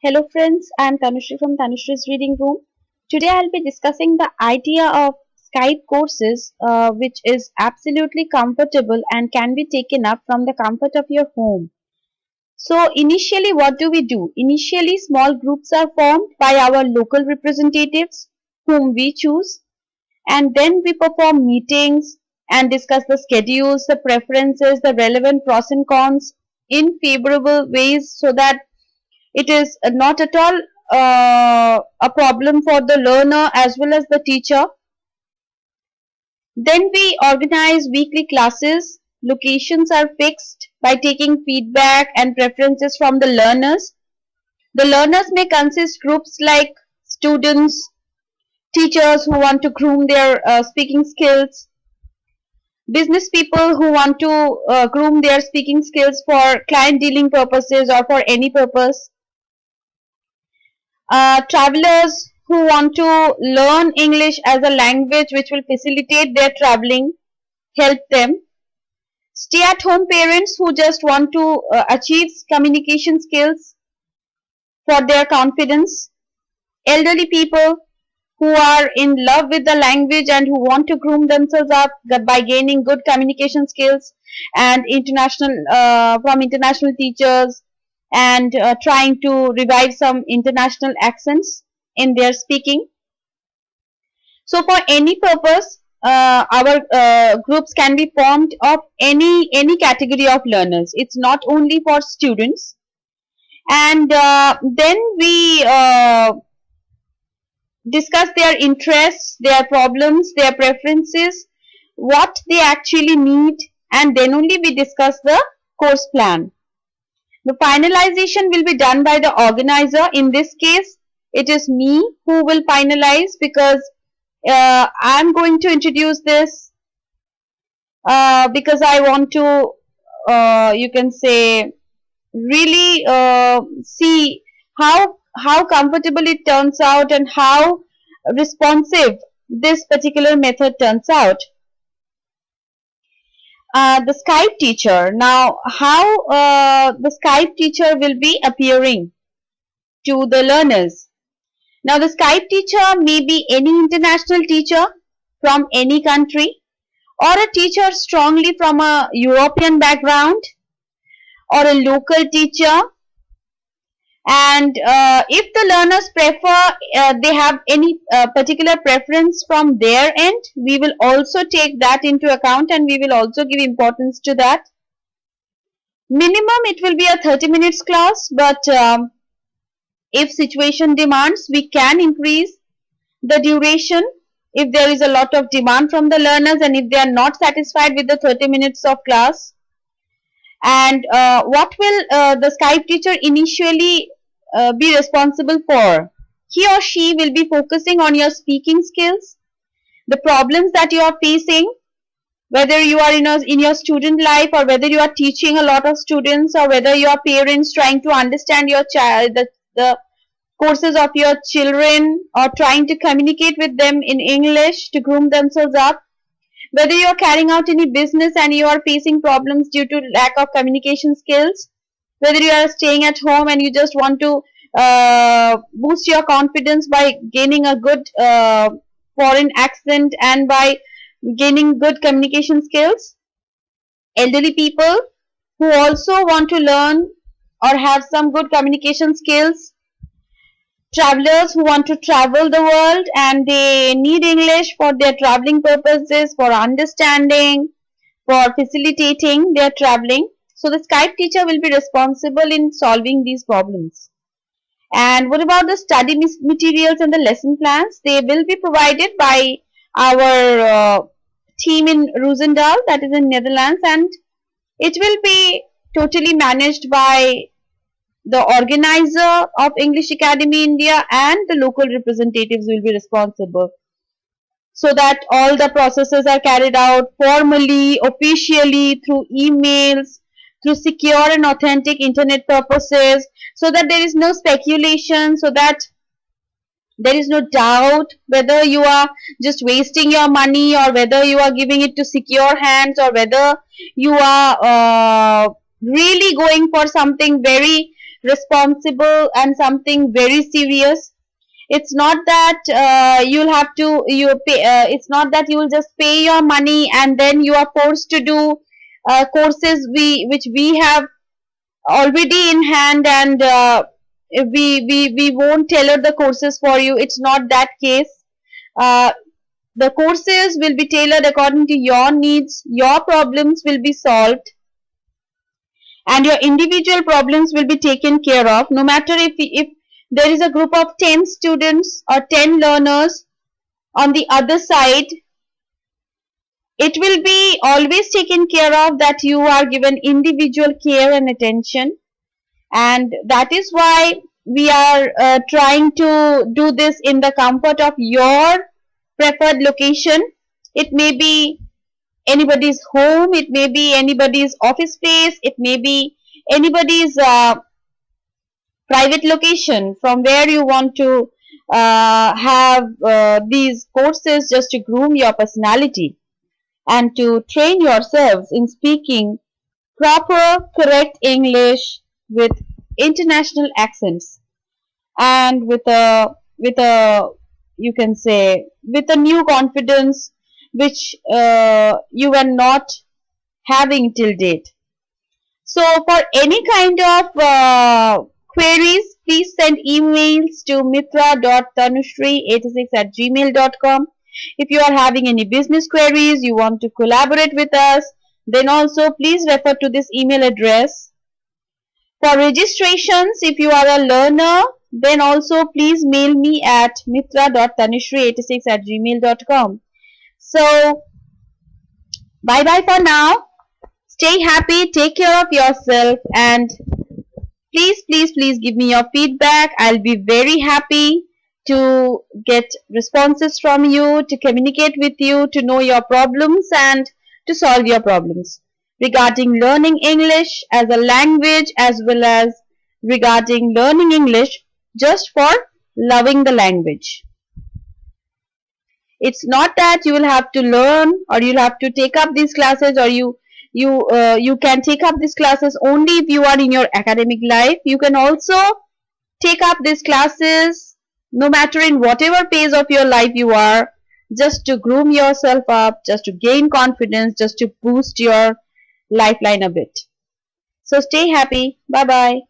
Hello friends, I am Tanushree from Tanushree's Reading Room. Today I'll be discussing the idea of Skype courses which is absolutely comfortable and can be taken up from the comfort of your home. So initially what do we do? Initially small groups are formed by our local representatives whom we choose, and then we perform meetings and discuss the schedules, the preferences, the relevant pros and cons in favorable ways so that it is not at all a problem for the learner as well as the teacher. Then we organize weekly classes. Locations are fixed by taking feedback and preferences from the learners. The learners may consist groups like students, teachers who want to groom their speaking skills, business people who want to groom their speaking skills for client dealing purposes or for any purpose, travelers who want to learn English as a language which will facilitate their traveling, help them. Stay at home parents who just want to achieve communication skills for their confidence. Elderly people who are in love with the language and who want to groom themselves up by gaining good communication skills and from international teachers, and trying to revive some international accents in their speaking. So for any purpose, our groups can be formed of any category of learners. It's not only for students. And then we discuss their interests, their problems, their preferences, what they actually need, and then only we discuss the course plan. The finalization will be done by the organizer. In this case, it is me who will finalize because I'm going to introduce this because I want to, you can say, really see how comfortable it turns out and how responsive this particular method turns out. The Skype teacher. Now, how the Skype teacher will be appearing to the learners. Now, the Skype teacher may be any international teacher from any country, or a teacher strongly from a European background, or a local teacher. And if the learners prefer, they have any particular preference from their end, we will also take that into account and we will also give importance to that. Minimum it will be a 30 minutes class, but if situation demands, we can increase the duration if there is a lot of demand from the learners and if they are not satisfied with the 30 minutes of class. And what will the Skype teacher initially be responsible for? He or she will be focusing on your speaking skills, the problems that you are facing, whether you are in your student life or whether you are teaching a lot of students or whether you are parents trying to understand your child, the courses of your children, or trying to communicate with them in English to groom themselves up. Whether you are carrying out any business and you are facing problems due to lack of communication skills, whether you are staying at home and you just want to boost your confidence by gaining a good foreign accent and by gaining good communication skills. Elderly people who also want to learn or have some good communication skills. Travelers who want to travel the world and they need English for their traveling purposes, for understanding, for facilitating their traveling. So the Skype teacher will be responsible in solving these problems. And what about the study materials and the lesson plans? They will be provided by our team in Roosendaal, that is in Netherlands, and it will be totally managed by the organizer of English Academy India, and the local representatives will be responsible, so that all the processes are carried out formally, officially, through emails, through secure and authentic internet purposes, so that there is no speculation, so that there is no doubt whether you are just wasting your money or whether you are giving it to secure hands or whether you are really going for something very responsible and something very serious. It's not that you'll have to you pay. It's not that you will just pay your money and then you are forced to do courses which we have already in hand, and we won't tailor the courses for you. It's not that case. Uh, the courses will be tailored according to your needs. Your problems will be solved, and your individual problems will be taken care of. No matter if there is a group of 10 students or 10 learners on the other side, it will be always taken care of, that you are given individual care and attention. And that is why we are trying to do this in the comfort of your preferred location. It may be anybody's home, it may be anybody's office place, it may be anybody's private location from where you want to have these courses, just to groom your personality and to train yourselves in speaking proper, correct English with international accents, and with a you can say with a new confidence which you were not having till date. So for any kind of queries, please send emails to mitra.tanushri86@gmail.com. If you are having any business queries, you want to collaborate with us, then also please refer to this email address. For registrations, if you are a learner, then also please mail me at mitra.tanushri86@gmail.com. So, bye bye for now. Stay happy, take care of yourself, and please give me your feedback. I'll be very happy to get responses from you, to communicate with you, to know your problems and to solve your problems regarding learning English as a language, as well as regarding learning English just for loving the language. It's not that you will have to learn or you'll have to take up these classes, or you can take up these classes only if you are in your academic life. You can also take up these classes no matter in whatever phase of your life you are, just to groom yourself up, just to gain confidence, just to boost your lifeline a bit. So stay happy. Bye bye.